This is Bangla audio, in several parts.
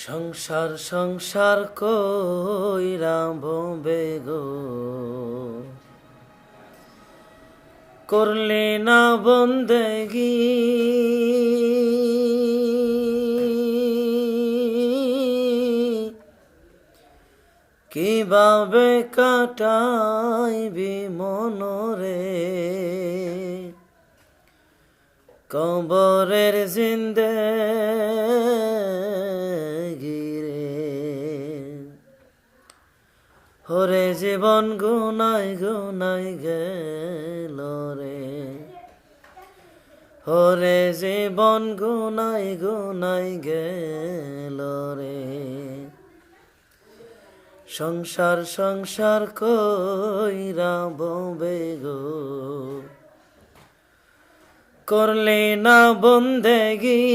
সংসার সংসার কইরা বম্বে গো, করলে না বন্দেগি। কিভাবে কাটাইবি মনরে, কবরের জিন্দেগি রে। ওরে জীবন গুনাই গুনাই গেল রে, ওরে জীবন গুনাই গুনাই গেল রে। সংসার সংসার কইরা বম্বে গো, করলে না বন্দেগি।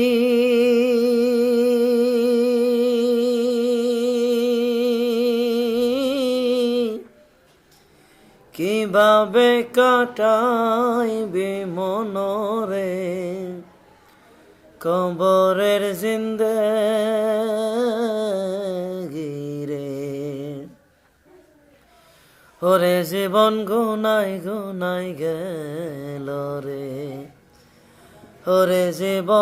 কিভাবে কাটাইবে মনরে, কবরের জিন্দেগি রে। ওরে জীবন গুনাই গুনাই গেল রে, ওরে জীবন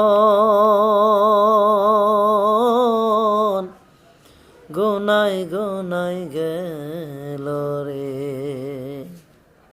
গুনাই গুনাই গেল।